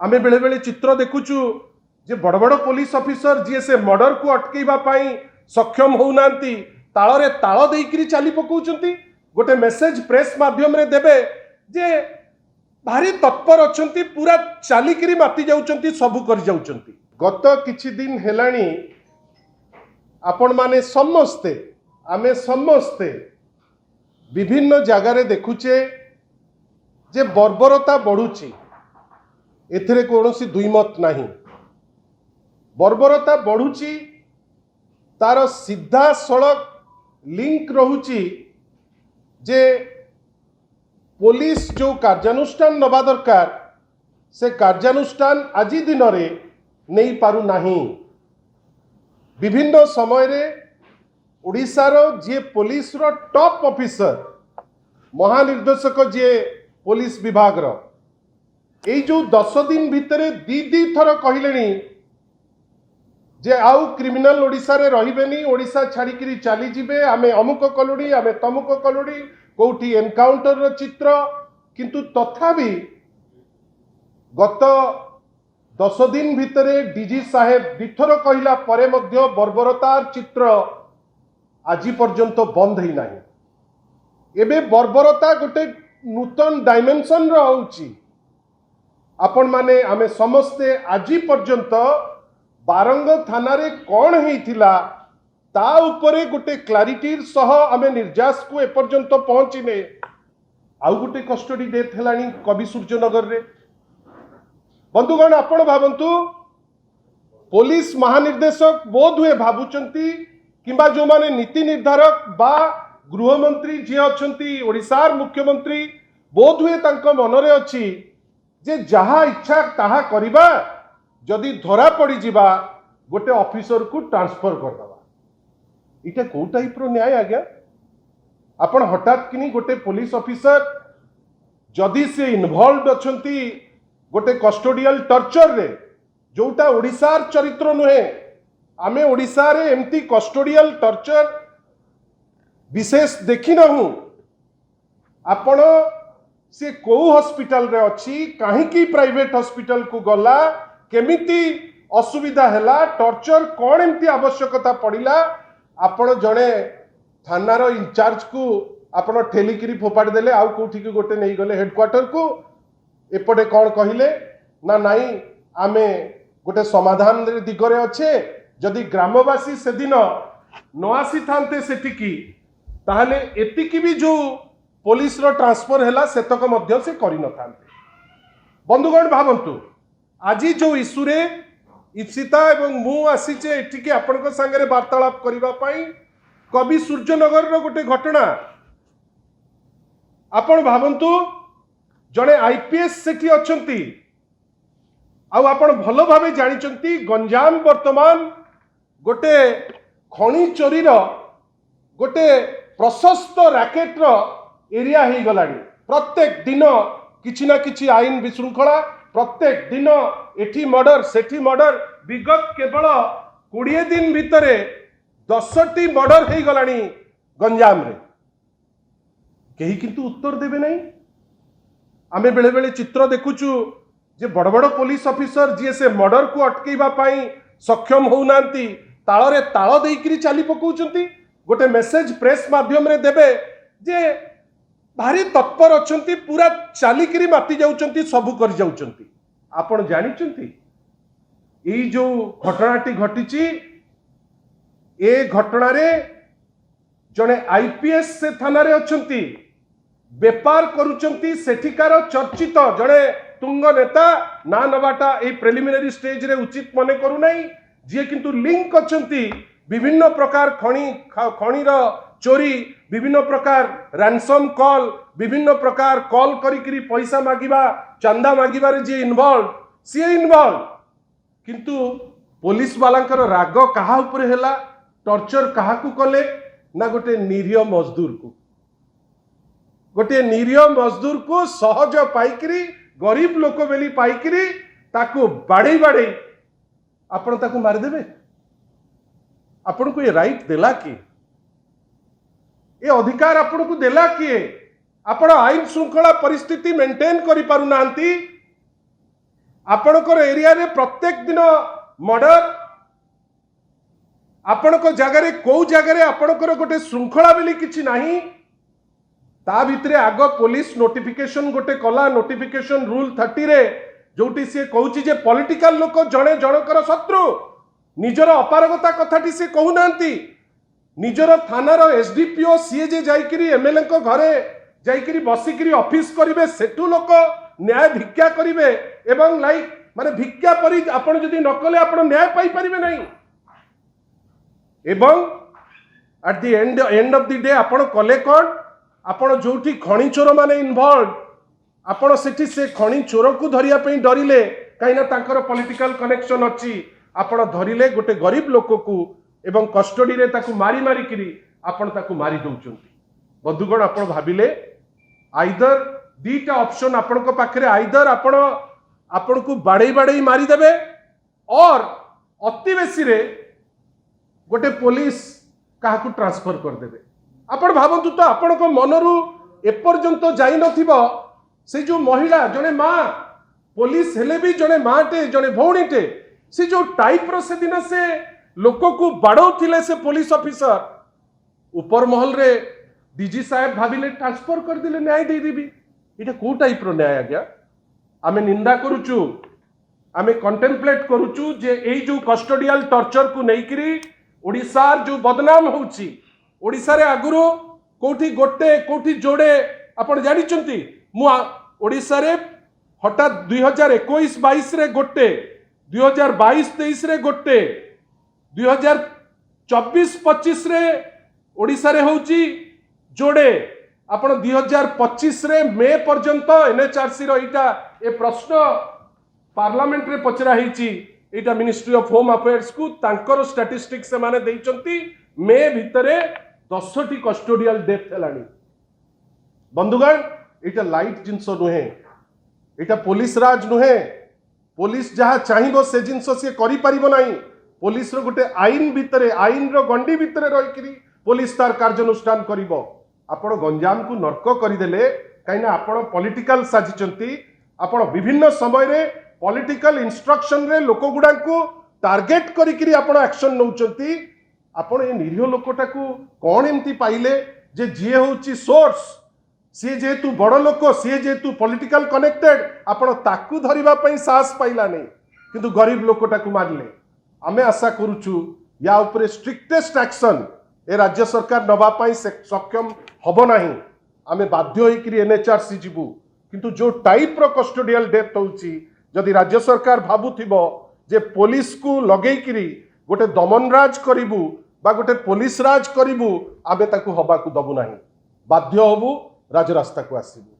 आमे बेले बेले चित्र देखुचु जे बड़ बड़ पुलिस ऑफिसर जी से मर्डर को अटकेबा पाई सक्षम होउनांती ताଳରେ ताଳ ଦେଇକିରି चाली पकाउचंती गोटे मेसेज प्रेस माध्यम रे देबे जे भारी तत्पर अछंती पूरा चालिकिरी माति जाउचंती सबु कर जाउचंती। गत किछि दिन हेलाणी आपण माने समस्ते आमे समस्ते विभिन्न जगार देखुचे जे बर्बरता बढ़ुची एथिरे कोनोसी दुई मत नहीं। बर्बरता बढ़ुची तार सीधा सड़क लिंक रहुची जे पुलिस जो कार्यानुष्ठान नबा दरकार से कार्यानुष्ठान आजि दिन रे नहीं पारु नहीं। विभिन्न समय रे ओडिशार जे पुलिस रो टॉप ऑफिसर महानिर्देशक जे पुलिस विभाग रो ए जो 10 दिन भितरे दी थर कहलेनी जे आउ क्रिमिनल ओडिशा रे रहिबेनी ओडिशा छाड़िकी चली जिबे आमे अमुक कलुड़ी आमे तमुक कलुड़ी कोठी एनकाउंटर रो चित्र किंतु तथापि गत 10 दिन भितरे डीजी साहेब दिथर कहला परे मध्य बर्बरतार चित्र आज पर्यंत बंद ही नहीं। एबे बर्बरता गोटे नूतन डायमेंशन रो होउची। आपण माने आमे समस्ते आज पर्यंत बारंग थाना रे कौन होइथिला ता उपरे गोटे क्लारिटी सह आमे निर्जास को एपर्यंत पहुंचीने। आउ गोटे कस्टडी डेथ हेलानी कवि सूर्यनगर रे। बंधुगण आपण भावंतु पुलिस महानिर्देशक बोध हुए भाबुचंती किंबा जो माने नीति निर्धारक बा गृहमंत्री जे अछंती ओडिशार मुख्यमंत्री बोध हुए तांको मनरे अछि जे जहा इच्छा ताहा करिबा जदि धरा पड़ी जिबा गोटे ऑफिसर को ट्रांसफर कर दबा। इटा को टाइप रो न्याय आज्ञा। आपण हठात किनी गोटे पुलिस ऑफिसर जदि से इन्वॉल्व अछंती गोटे कस्टोडियल टर्चर रे जोटा ओडिशार चरित्र नुहे। आमे ओडिशा रे एमती कस्टोडियल टर्चर विशेष देखि नहु। आपण से को हॉस्पिटल रे अछि काहेकि प्राइवेट हॉस्पिटल को गला केमिति असुविधा हैला टर्चर कौन एमती आवश्यकता पड़िला आपण जड़े थानार इंचार्ज को आपण ठेलिकी फोपाड़ी देले आउ कोठी की गोटे नहीं गले हेडक्वार्टर को एपटे कौन कहले ना नाई आमे गोटे समाधान दिगरे अच्छे जदि ग्रामवासी से दिन न आसी थांते सेटिकी ताहले एतिकी भी जो पुलिस रो ट्रांसफर हैला सेतक मध्य से करि न थांते। बंधुगण भावंतु आज जो इश्यू रे इप्सिता एवं मु आसीचे एटिके आपनक संगे वार्तालाप करिबा पई कवि सूर्यनगर रो गोटे घटना आपण भावंतु जड़े आईपीएस सेठी अछंती आउ आपण भलो भावे जानिचंती गंजाम वर्तमान गोटे खणी चोरी रो गोटे प्रशस्त रैकेट रो एरिया ही गलानी। प्रत्येक दिन किछि ना किछि आईन विशृंखला प्रत्येक दिन एठी मर्डर सेठी मर्डर विगत केवल 20 दिन भितरे 10टी मर्डर हो गलानी गंजाम रे। केही किंतु उत्तर देबे नहीं। आमे बेले बेले चित्र देखुचु जे बड़ बड़ पुलिस ऑफिसर जी से मर्डर को अटकेबा पाई सक्षम होउनांती ताଳରେ ताଳ ଦେଇକିରି चाली पकाउचंती गोटे मेसेज प्रेस माध्यम रे देबे जे भारी तत्पर अछंती पूरा चालिकिरी माति जाउचंती सबु कर जाउचंती। आपण जानिचंती ए जो घटनाटी घटिची ए घटना रे जने आईपीएस से थाना रे अछंती व्यापार करूचंती सेठिकार चर्चित जड़े तुंग नेता ना नबाटा ए प्रिलिमिनरी स्टेज रे उचित मने करू नहीं जे किंतु लिंक अछंती विभिन्न प्रकार खणीर चोरी विभिन्न प्रकार रैनसम कॉल विभिन्न प्रकार कॉल करी पैसा मागिबा चंदा मागिबारे जे इन्वॉल्व सी इन्वॉल्व किंतु पुलिस वालांकर राग कहा उपरे हैला टर्चर कहा को कले ना गोटे निरीह मजदूर को सहज पाइकरी गरीब लोक बेली पाइकरी ताको बाड़े बाड़े आपण ताको मार देबे। आपण को ये राइट देला कि ये अधिकार आपण को देला किए? आपण आईन श्रृंखला परिस्थिति मेंटेन करि पारु नांती। आपणकर एरिया रे प्रत्येक दिन मर्डर आपणक जगार कौ जगार आपणकर गोटे श्रृंखला बोली किछि नाही ता भितरे आग पुलिस नोटिफिकेशन गोटे कला नोटिफिकेशन रूल 30 रे जोटी से कहूची जे पॉलिटिकल लोक जणे जनकर शत्रु निजर अपारगता कथाटी से कहू नांती निजर थानार एसडीपीओ सीए जे जाइकरी एमएलए को घरे जाइकरी बसिकरी ऑफिस करिवे सेठू लोक न्याय भिक्षा करिवे एवं लाइक माने भिक्षा परि आपण जदी न कले आपण न्याय पाई परिबे नहीं एवं at the end of the day आपण कले कोन आपण जोठी खणी चोर माने इन्वॉल्व आपण सेठी से खणी चोर को धरिया पई डरिले काइना तांकर पॉलिटिकल कनेक्शन अछि आपण धरिले गोटे गरीब लोक को एवं कस्टडी रे ताकू मारी मारी किरी आपण ताकू मारी दउचंती बंधुगण आपण भाबिले आइदर दीटा ऑप्शन आपण को पाखरे आइदर आपण को बाड़े बाड़े मारी देबे और अति बेसी रे गोटे पुलिस काहा को ट्रांसफर कर देबे आपण भाबंतु तो आपण को मनरु एपर्यंत जाई नथिबो से जो महिला जने माँ पुलिस हेले भी जने माटे जने भौणीटे से जो टाइप रो से दिन से लोक को बाड़ौथिले से पुलिस ऑफिसर ऊपर महल रे डीजी साहेब भाविले ट्रांसफर कर दिले न्याय दे देबी इटा को टाइप रो न्याय आज्ञा आमे निंदा करूचु आमे कंटेम्पलेट करूचु जे एई जो कस्टोडियल टॉर्चर को नेइकरी ओडिसा जो बदनाम होउची ओडिसा रे आगुरो कोठी गोटे कोठी जोड़े आपण जानि चंती मु ओडिसा रे हठात 2021-22 रे गोटे 2022-23 रे गोटे 2024-25 रे ओडिसा रे होउची जोड़े आपण 2025 रे मे पर्यंत एनएचआरसी रो इटा ए प्रश्न पार्लियामेंट रे पचरा हिची इटा मिनिस्ट्री ऑफ होम अफेयर्स को तांकर स्टैटिस्टिक्स से माने देइचंती मे भितरे 10टी कस्टोडियल डेथ हेलानी बंधुगण इटा लाइट जिनस नुहे इटा पुलिस राज नुहे पुलिस जहाँ चाहिए से जिनस सी करि परिबो नाही पुलिस रो गोटे आईन भितरे आईन रो गंडी भितरे रहिकरी पुलिस तार कार्यानुष्ठान करिवो आपण गंजाम को नर्क करदेले कहीं आपण पॉलिटिकल साजिचंती आपण विभिन्न समय रे पॉलिटिकल इंस्ट्रक्शन रे लोक गुडा को टार्गेट करिकरी आपण एक्शन नउचंती आपण ए निरीह लोकटा को कोन एमती पाइले जे जे होची सोर्स सी जेतु बड़ लोक सी जेतु पॉलिटिकल कनेक्टेड आपण ताकू धरिबा पई साहस पाइला नहीं किंतु गरीब लोकटा को मारले आमे आशा करूचु या ऊपर स्ट्रिक्टेस्ट एक्शन ए राज्य सरकार नबा पई सक्षम हबो नाही आमे बाध्य होइकरी एनएचआरसी जीवु किंतु जो टाइप रो कस्टोडियल डेथ होउची जदि राज्य सरकार भाबुथिबो जे पुलिस को लगेइकरी गोटे दमन राज करिवु बा गोटे पुलिस राज करिवु आमे ताकू हबा को दबु नाही बाध्य हबु राजरास्ता को आसीबु।